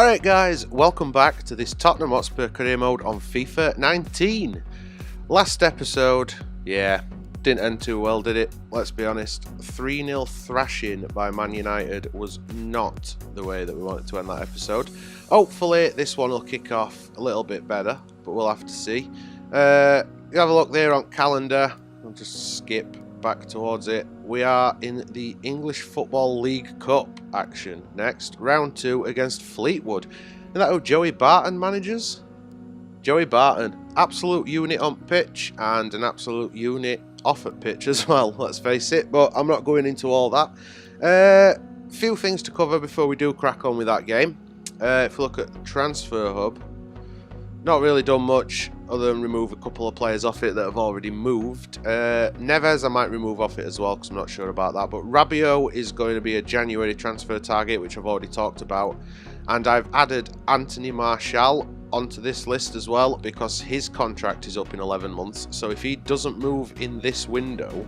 Alright guys, welcome back to this Tottenham Hotspur career mode on FIFA 19. Last episode, didn't end too well, did it? Let's be honest. 3-0 thrashing by Man United was not the way that we wanted to end that episode. Hopefully this one will kick off a little bit better, but we'll have to see. You have a look there on calendar. I'll just skip back towards it. We are in the English Football League Cup action next. Round 2 against Fleetwood. Is that who Joey Barton manages? Joey Barton. Absolute unit on pitch and an absolute unit off at pitch as well, let's face it. But I'm not going into all that. Few things to cover before we do crack on with that game. If we look at the Transfer Hub, not really done much other than remove a couple of players off it that have already moved. Neves I might remove off it as well because I'm not sure about that. But Rabiot is going to be a January transfer target, which I've already talked about. And I've added Anthony Martial onto this list as well because his contract is up in 11 months. So if he doesn't move in this window,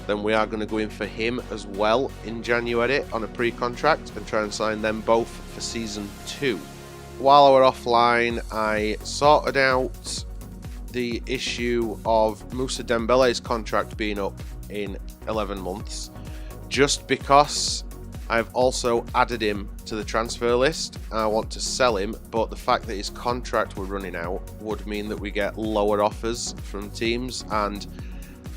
then we are going to go in for him as well in January on a pre-contract and try and sign them both for Season 2. While I were offline, I sorted out the issue of Moussa Dembele's contract being up in 11 months, just because I've also added him to the transfer list. I want to sell him, but the fact that his contract were running out would mean that we get lower offers from teams, and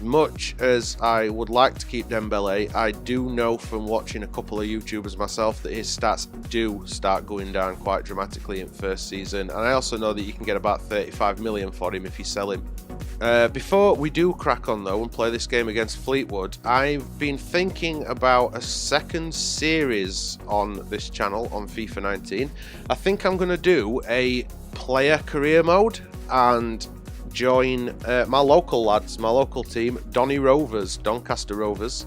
much as I would like to keep Dembele, I do know from watching a couple of YouTubers myself that his stats do start going down quite dramatically in first season, and I also know that you can get about 35 million for him if you sell him. Before we do crack on though and play this game against Fleetwood, I've been thinking about a second series on this channel on FIFA 19. I think I'm going to do a player career mode and join my local lads, my local team, Doncaster Rovers,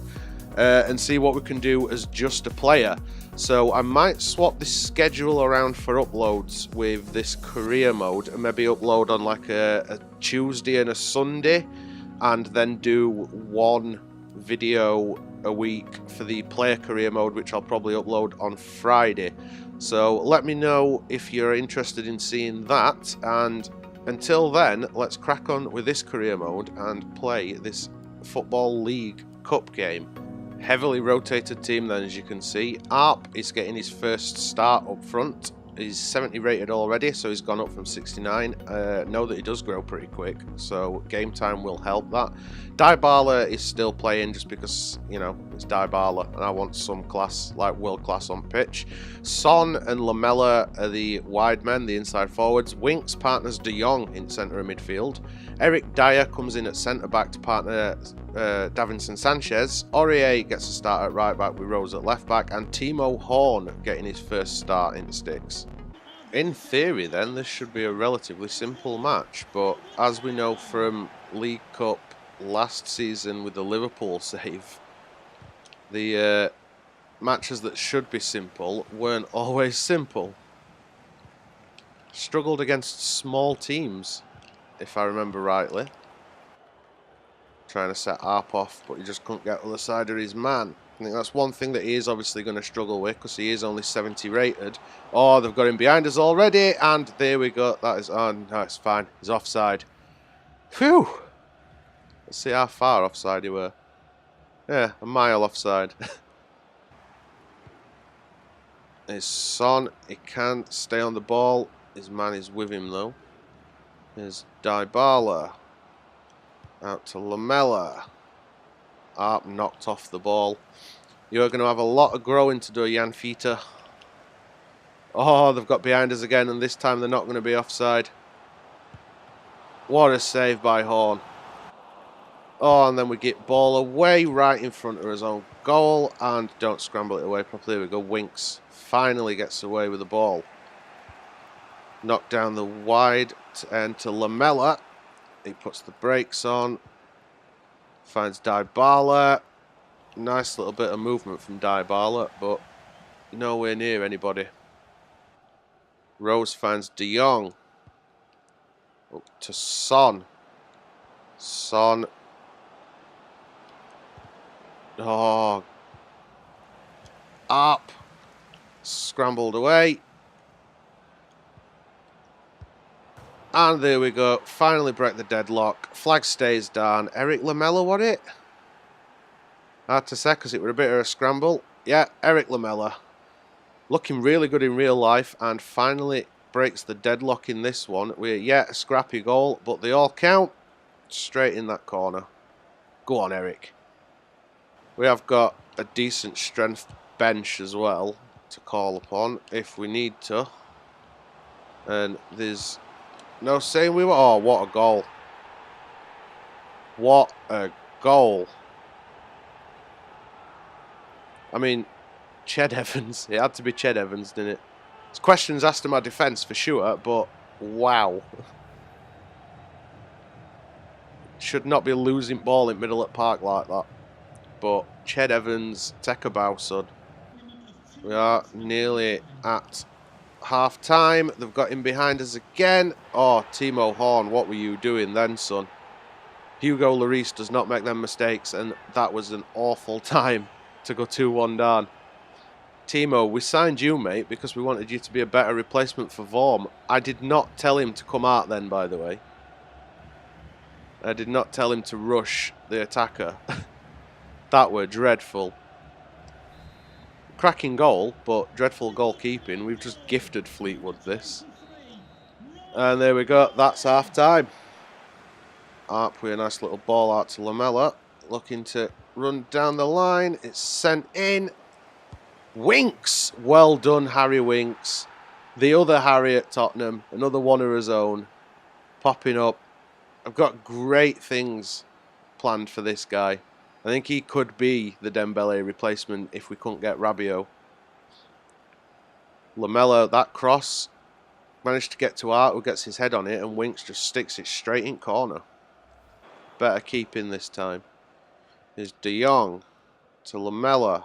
and see what we can do as just a player. So I might swap this schedule around for uploads with this career mode and maybe upload on like a Tuesday and a Sunday, and then do one video a week for the player career mode, which I'll probably upload on Friday. So let me know if you're interested in seeing that, and until then, let's crack on with this career mode and play this Football League Cup game. Heavily rotated team then, as you can see. Arp is getting his first start up front. He's 70 rated already, so he's gone up from 69. Know that he does grow pretty quick, so game time will help that. Dybala is still playing just because, you know, it's Dybala and I want some class, like world class on pitch. Son and Lamela are the wide men, the inside forwards. Winks partners De Jong in centre of midfield. Eric Dyer comes in at centre back to partner Davinson Sanchez. Aurier gets a start at right back with Rose at left back, and Timo Horn getting his first start in the sticks. In theory then, this should be a relatively simple match, but as we know from League Cup last season with the Liverpool save, the matches that should be simple weren't always simple. Struggled against small teams, if I remember rightly. Trying to set Arp off, but he just couldn't get on the side of his man. I think that's one thing that he is obviously going to struggle with, because he is only 70 rated. Oh, they've got him behind us already, and there we go. That is, oh, no, it's fine. He's offside. Phew! Let's see how far offside you were. Yeah, a mile offside. There's Son. He can't stay on the ball. His man is with him, though. There's Dybala. Out to Lamela. Arp knocked off the ball. You're going to have a lot of growing to do, Jan Fita. Oh, they've got behind us again, and this time they're not going to be offside. What a save by Horn. Oh, and then we get ball away right in front of his own goal, and don't scramble it away properly. There we go. Winks finally gets away with the ball. Knocked down the wide end to Lamela. He puts the brakes on. Finds Dybala. Nice little bit of movement from Dybala, but nowhere near anybody. Rose finds De Jong. Up to Son. Son. Oh. Up. Scrambled away. And there we go. Finally break the deadlock. Flag stays down. Eric Lamela, what it? Hard to say because it was a bit of a scramble. Yeah, Eric Lamela. Looking really good in real life and finally breaks the deadlock in this one. Yeah, a scrappy goal, but they all count. Straight in that corner. Go on, Eric. We have got a decent strength bench as well to call upon if we need to. And there's no saying we were... Oh, what a goal. What a goal. I mean, Ched Evans. It had to be Ched Evans, didn't it? There's questions asked to my defence for sure, but wow. Should not be losing ball in middle at park like that. But Ched Evans, take a bow, son. We are nearly at half time. They've got him behind us again. Oh, Timo Horn, what were you doing then, son? Hugo Lloris does not make them mistakes, and that was an awful time to go 2-1 down. Timo, we signed you, mate, because we wanted you to be a better replacement for Vorm. I did not tell him to come out then, by the way. I did not tell him to rush the attacker. That were dreadful. Cracking goal, but dreadful goalkeeping. We've just gifted Fleetwood this. And there we go. That's half time. Up with a nice little ball out to Lamela. Looking to run down the line. It's sent in. Winks. Well done, Harry Winks. The other Harry at Tottenham. Another one of his own. Popping up. I've got great things planned for this guy. I think he could be the Dembele replacement if we couldn't get Rabiot. Lamela, that cross, managed to get to Art, who gets his head on it, and Winks just sticks it straight in corner. Better keep in this time. Here's De Jong to Lamela.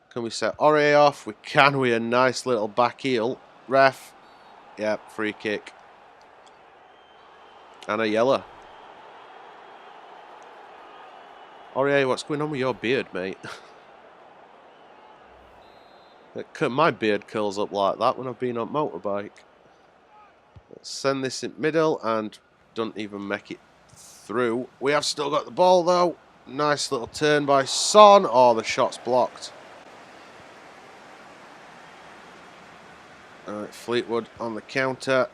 Can we set Aurier off? We can with a nice little back heel. Ref. Yep, free kick. And a yellow. Aurier, what's going on with your beard, mate? My beard curls up like that when I've been on motorbike. Let's send this in middle and don't even make it through. We have still got the ball though. Nice little turn by Son. Oh, the shot's blocked. Alright, Fleetwood on the counter.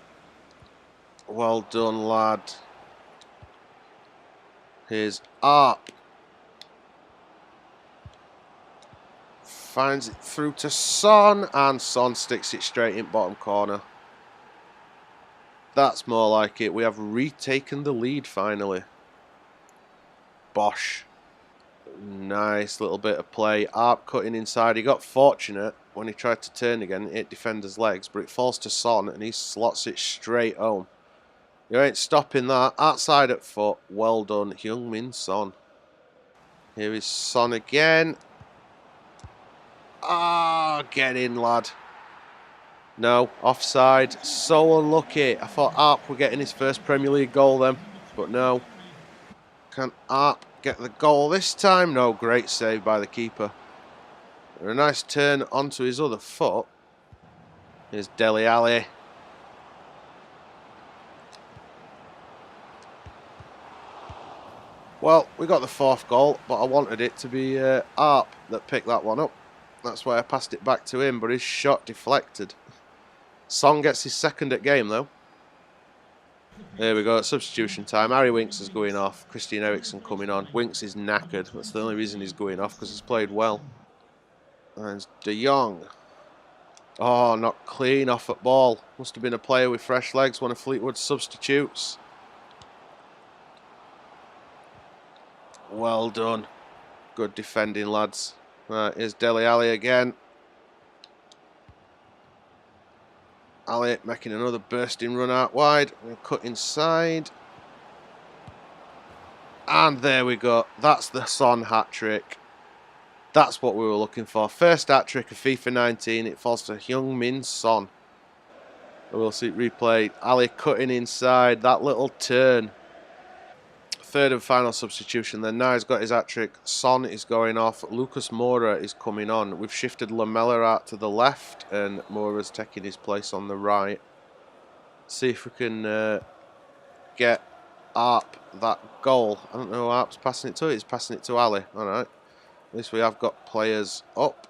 Well done, lad. Here's Arp. Finds it through to Son, and Son sticks it straight in bottom corner. That's more like it. We have retaken the lead finally. Bosh. Nice little bit of play. Arp cutting inside. He got fortunate when he tried to turn again. It hit defender's legs, but it falls to Son, and he slots it straight home. You ain't stopping that. Outside at foot. Well done, Heung-min Son. Here is Son again. Ah, get in, lad. No, offside. So unlucky. I thought Arp were getting his first Premier League goal then, but no. Can Arp get the goal this time? No, great save by the keeper. A nice turn onto his other foot. Here's Dele Alli. Well, we got the fourth goal, but I wanted it to be Arp that picked that one up. That's why I passed it back to him, but his shot deflected. Son gets his second at game, though. There we go, at substitution time. Harry Winks is going off. Christian Eriksen coming on. Winks is knackered. That's the only reason he's going off, because he's played well. And De Jong. Oh, not clean off at ball. Must have been a player with fresh legs, one of Fleetwood's substitutes. Well done. Good defending, lads. Right, here's Dele Alli again. Alli making another bursting run out wide. We'll cut inside. And there we go. That's the Son hat-trick. That's what we were looking for. First hat-trick of FIFA 19. It falls to Heung-min Son. We'll see it replayed. Alli cutting inside. That little turn. Third and final substitution. Then now he's got his hat-trick. Son is going off. Lucas Moura is coming on. We've shifted Lamela out to the left, and Moura's taking his place on the right. See if we can get Arp that goal. I don't know who Arp's passing it to. He's passing it to Ali. Alright. At least we have got players up.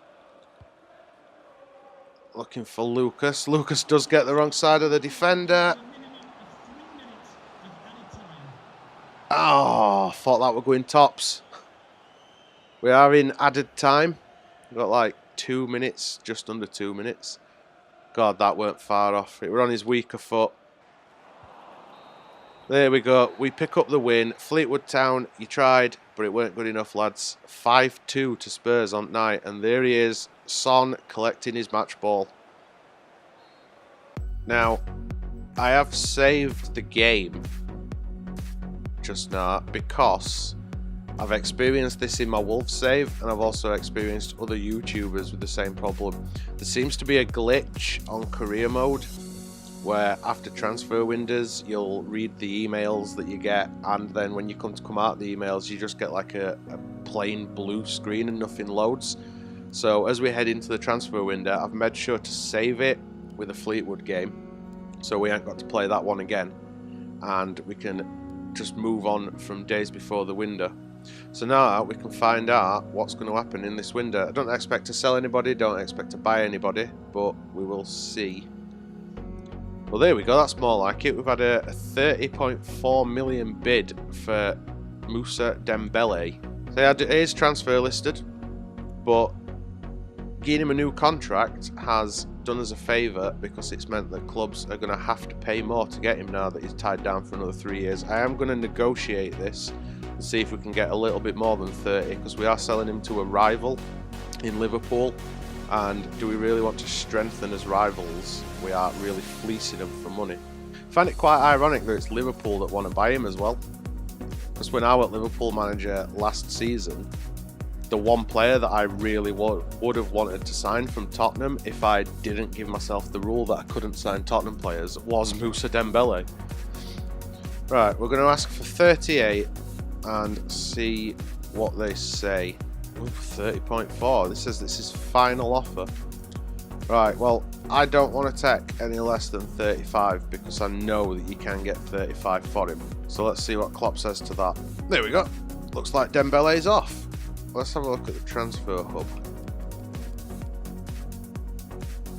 Looking for Lucas. Lucas does get the wrong side of the defender. Oh, thought that were going tops. We are in added time. We've got like 2 minutes, just under 2 minutes. God, that weren't far off. It were on his weaker foot. There we go. We pick up the win. Fleetwood Town, you tried, but it weren't good enough, lads. 5-2 to Spurs on night. And there he is, Son collecting his match ball. Now, I have saved the game just now because I've experienced this in my Wolves save, and I've also experienced other YouTubers with the same problem. There seems to be a glitch on career mode where after transfer windows you'll read the emails that you get, and then when you come out the emails you just get like a plain blue screen and nothing loads. So as we head into the transfer window, I've made sure to save it with a Fleetwood game so we ain't got to play that one again, and we can just move on from days before the window. So now we can find out what's going to happen in this window. I don't expect to sell anybody, don't expect to buy anybody, but we will see. Well, there we go, that's more like it. We've had a 30.4 million bid for Moussa Dembele. So yeah, it is transfer listed, but giving him a new contract has done us a favour because it's meant that clubs are going to have to pay more to get him now that he's tied down for another 3 years. I am going to negotiate this and see if we can get a little bit more than 30, because we are selling him to a rival in Liverpool. And do we really want to strengthen as rivals? We are really fleecing them for money. I find it quite ironic that it's Liverpool that want to buy him as well. Because when I was Liverpool manager last season, the one player that I really would have wanted to sign from Tottenham, if I didn't give myself the rule that I couldn't sign Tottenham players, was Moussa Dembele. Right, we're going to ask for 38 and see what they say. Ooh, 30.4. This says this is final offer. Right, well, I don't want to take any less than 35 because I know that you can get 35 for him. So let's see what Klopp says to that. There we go. Looks like Dembele's off. Let's have a look at the transfer hub.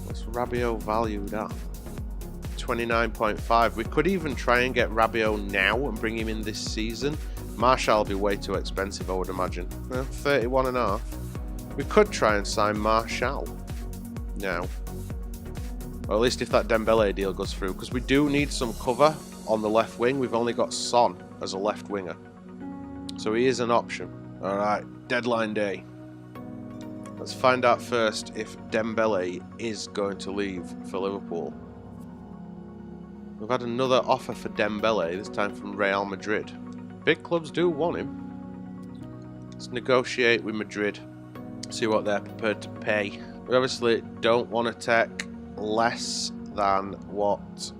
What's Rabiot valued at? 29.5. We could even try and get Rabiot now and bring him in this season. Martial will be way too expensive, I would imagine. 31.5. We could try and sign Martial now. Or at least if that Dembele deal goes through, because we do need some cover on the left wing. We've only got Son as a left winger, so he is an option. Alright, deadline day. Let's find out first if Dembele is going to leave for Liverpool. We've had another offer for Dembele, this time from Real Madrid. Big clubs do want him. Let's negotiate with Madrid, see what they're prepared to pay. We obviously don't want to take less than what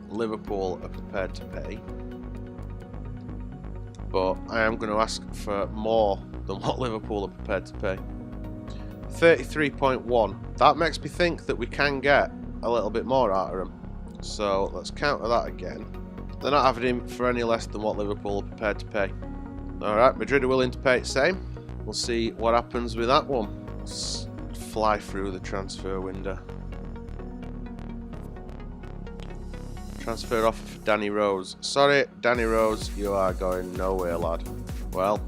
Liverpool are prepared to pay, but I am going to ask for more than what Liverpool are prepared to pay. 33.1. That makes me think that we can get a little bit more out of them. So let's counter that again. They're not having him for any less than what Liverpool are prepared to pay. Alright, Madrid are willing to pay the same. We'll see what happens with that one. Let's fly through the transfer window. Transfer offer for Danny Rose. Sorry, Danny Rose, you are going nowhere, lad. Well,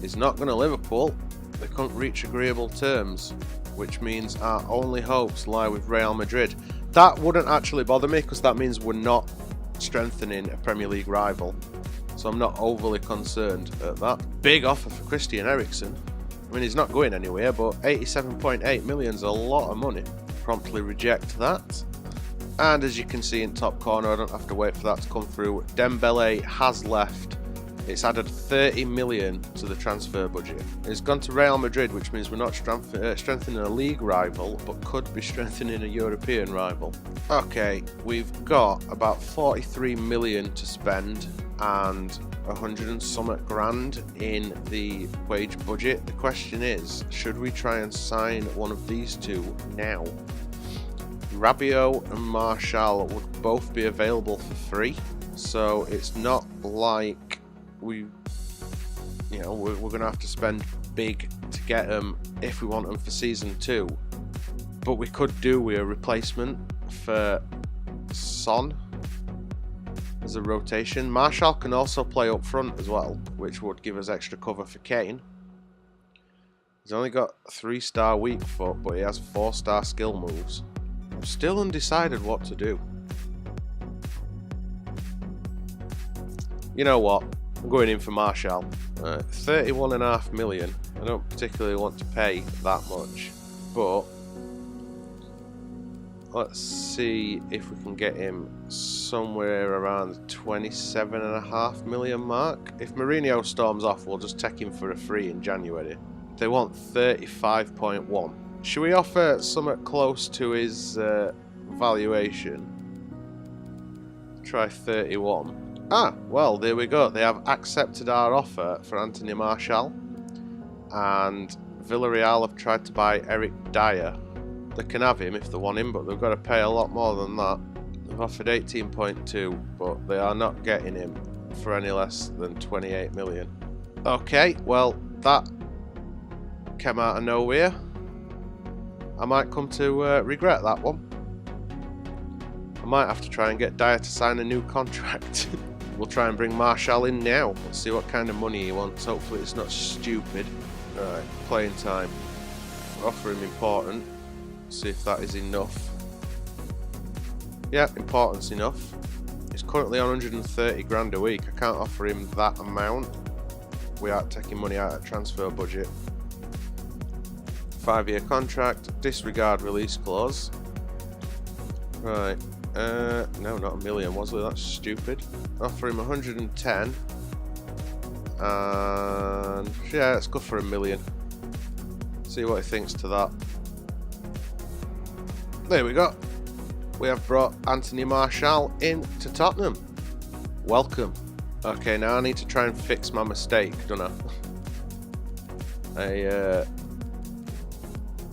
he's not going to Liverpool. They couldn't reach agreeable terms, which means our only hopes lie with Real Madrid. That wouldn't actually bother me, because that means we're not strengthening a Premier League rival. So I'm not overly concerned at that. Big offer for Christian Eriksen. I mean, he's not going anywhere, but 87.8 million is a lot of money. Promptly reject that. And as you can see in top corner, I don't have to wait for that to come through, Dembele has left. It's added 30 million to the transfer budget. It's gone to Real Madrid, which means we're not strengthening a league rival, but could be strengthening a European rival. Okay, we've got about 43 million to spend and 100 and something grand in the wage budget. The question is, should we try and sign one of these two now? Rabiot and Martial would both be available for free, So it's not like we're going to have to spend big to get them if we want them for season 2. But we could do with a replacement for Son as a rotation. Martial can also play up front as well, which would give us extra cover for Kane. He's only got 3-star weak foot, but he has 4-star skill moves. I'm still undecided what to do. You know what? I'm going in for Martial. 31.5 million. I don't particularly want to pay that much, but let's see if we can get him somewhere around the 27.5 million mark. If Mourinho storms off, we'll just take him for a free in January. They want 35.1. Should we offer somewhat close to his valuation? Try 31. Ah, well, there we go. They have accepted our offer for Anthony Martial, and Villarreal have tried to buy Eric Dyer. They can have him if they want him, but they've got to pay a lot more than that. They've offered 18.2, but they are not getting him for any less than 28 million. Okay, well, that came out of nowhere. I might come to regret that one. I might have to try and get Dyer to sign a new contract. We'll try and bring Martial in now. Let's see what kind of money he wants. Hopefully it's not stupid. Alright, playing time. Offer him important. See if that is enough. Yeah, importance enough. He's currently on 130 grand a week. I can't offer him that amount. We are taking money out of transfer budget. 5-year contract. Disregard release clause. Right. No, not a million, was it? That's stupid. Offer him 110. And yeah, let's go for a million. See what he thinks to that. There we go. We have brought Anthony Martial into Tottenham. Welcome. Okay, now I need to try and fix my mistake, don't I? I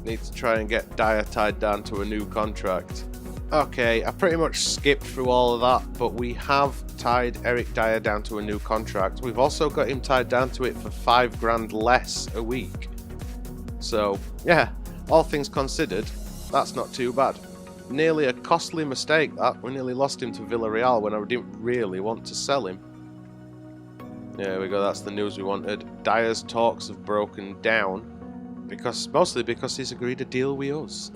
need to try and get Dyer tied down to a new contract. Okay, I pretty much skipped through all of that, but we have tied Eric Dyer down to a new contract. We've also got him tied down to it for 5 grand less a week. So, yeah, all things considered, that's not too bad. Nearly a costly mistake that. We nearly lost him to Villarreal when I didn't really want to sell him. There we go, that's the news we wanted. Dyer's talks have broken down, mostly because he's agreed a deal with us.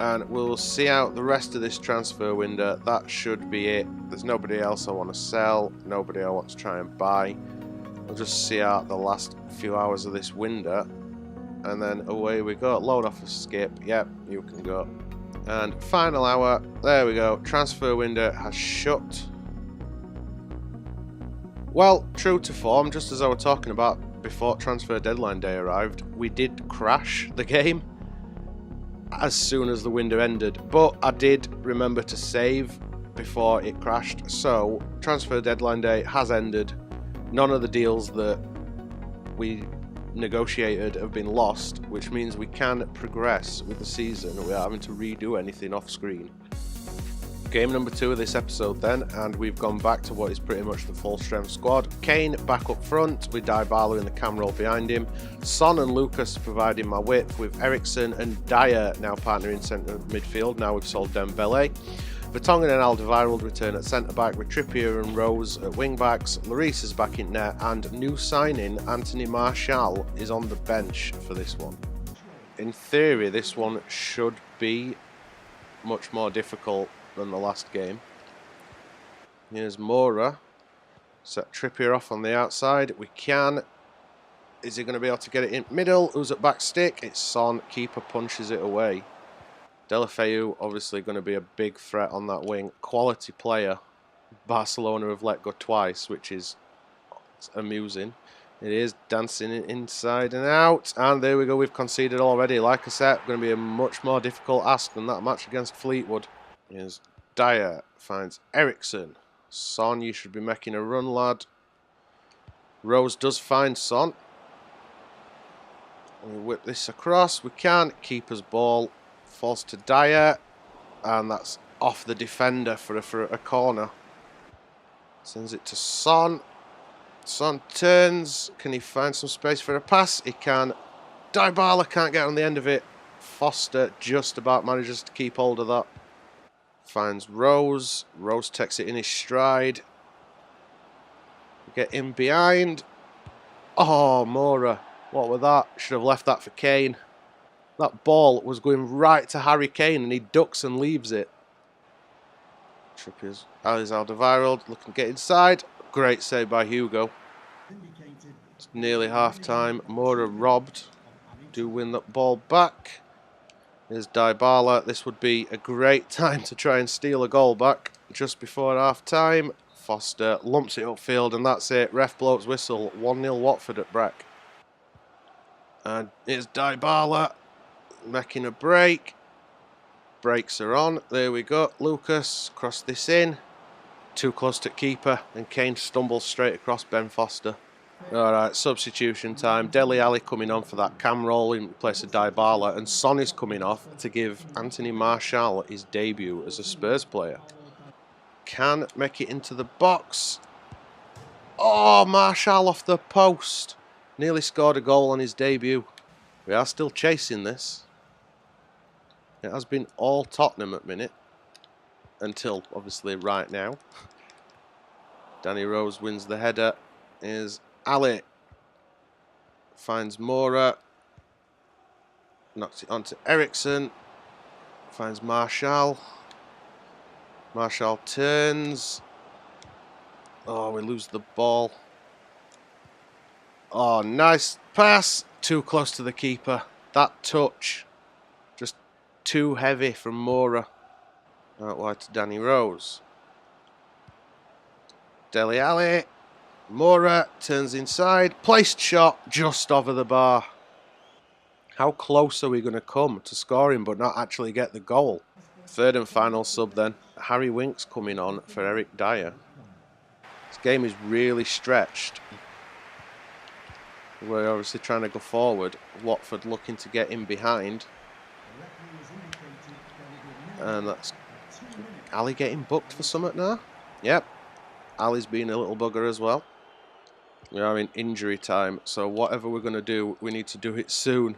And we'll see out the rest of this transfer window. That should be it. There's nobody else I want to sell, nobody I want to try and buy. We'll just see out the last few hours of this window, and then away we go. Load off a skip. Yep, you can go. And final hour. There we go. Transfer window has shut. Well, true to form, just as I was talking about before transfer deadline day arrived, we did crash the game as soon as the window ended, but I did remember to save before it crashed, so transfer deadline day has ended. None of the deals that we negotiated have been lost, which means we can progress with the season without having to redo anything off screen. Game number 2 of this episode then, and we've gone back to what is pretty much the full strength squad. Kane back up front with Dybala in the cam roll behind him. Son and Lucas providing my width, with Eriksen and Dyer now partnering centre midfield. Now we've sold Dembele. Vertonghen and Alderweireld return at centre back, with Trippier and Rose at wing backs. Lloris is back in net, and new signing Anthony Martial is on the bench for this one. In theory, this one should be much more difficult than the last game. Here's Mora. Set Trippier off on the outside. We can. Is he going to be able to get it in middle? Who's at back stick? It's Son. Keeper punches it away. Deulofeu obviously going to be a big threat on that wing. Quality player. Barcelona have let go twice, which is amusing. It is dancing inside and out. And there we go. We've conceded already. Like I said, going to be a much more difficult ask than that match against Fleetwood. Here's Dyer, finds Eriksen. Son, you should be making a run, lad. Rose does find Son. We whip this across. We can. Keeper's ball falls to Dyer. And that's off the defender for a corner. Sends it to Son. Son turns. Can he find some space for a pass? He can. Dybala can't get on the end of it. Foster just about manages to keep hold of that. Finds Rose. Rose takes it in his stride. Get in behind. Oh, Mora. What was that? Should have left that for Kane. That ball was going right to Harry Kane and he ducks and leaves it. Trippier's Alderweireld looking to get inside. Great save by Hugo. It's nearly half time. Mora robbed. Do win that ball back. Here's Dybala. This would be a great time to try and steal a goal back just before half time. Foster lumps it upfield and that's it. Ref blows whistle. 1-0 Watford at Breck. And here's Dybala making a break. Brakes are on. There we go. Lucas cross this in. Too close to keeper and Kane stumbles straight across Ben Foster. Alright, substitution time. Dele Alli coming on for that cam roll in place of Dybala, and Son is coming off to give Anthony Martial his debut as a Spurs player. Can make it into the box. Oh, Martial off the post. Nearly scored a goal on his debut. We are still chasing this. It has been all Tottenham at minute. Until, obviously, right now. Danny Rose wins the header. Here's Ali. Finds Mora. Knocks it onto Ericsson. Finds Martial. Martial turns. Oh, we lose the ball. Oh, nice pass. Too close to the keeper. That touch. Just too heavy from Mora. Out wide to Danny Rose. Dele Alli. Mora turns inside. Placed shot just over the bar. How close are we going to come to scoring but not actually get the goal? Third and final sub then. Harry Winks coming on for Eric Dyer. This game is really stretched. We're obviously trying to go forward. Watford looking to get in behind. And that's Ali getting booked for something now? Yep. Ali's being a little bugger as well. We are in injury time, so whatever we're going to do, we need to do it soon.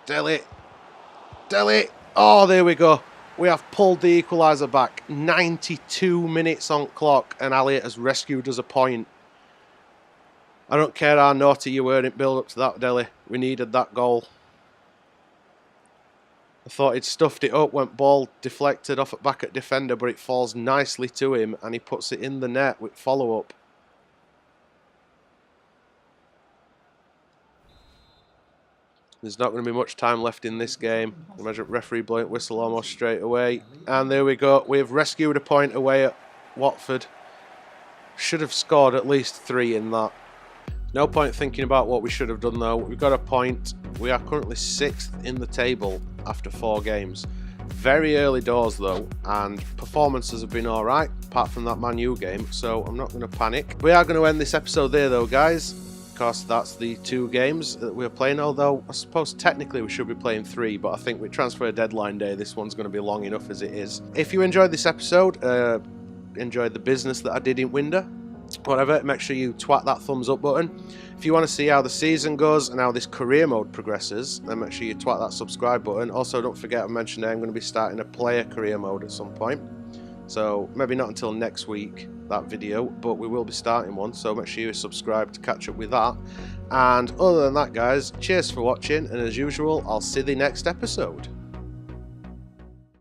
Dele. Oh, there we go. We have pulled the equaliser back. 92 minutes on clock, and Ali has rescued us a point. I don't care how naughty you were in build-up to that, Dele. We needed that goal. I thought he'd stuffed it up, went ball deflected off at back at defender, but it falls nicely to him, and he puts it in the net with follow-up. There's not going to be much time left in this game. Imagine referee blowing whistle almost straight away. And there we go. We've rescued a point away at Watford. Should have scored at least 3 in that. No point thinking about what we should have done though. We've got a point. We are currently 6th in the table after 4 games. Very early doors though, and performances have been alright, apart from that Man U game, so I'm not going to panic. We are going to end this episode there though, guys. Of course, that's the 2 games that we're playing, although I suppose technically we should be playing 3, but I think with transfer deadline day, this one's going to be long enough as it is. If you enjoyed this episode, enjoyed the business that I did in Windsor, whatever, make sure you twat that thumbs up button. If you want to see how the season goes and how this career mode progresses, then make sure you twat that subscribe button. Also, don't forget I mentioned I'm going to be starting a player career mode at some point. So maybe not until next week, that video, but we will be starting one, so make sure you subscribe to catch up with that. And other than that, guys, cheers for watching, and as usual, I'll see you the next episode.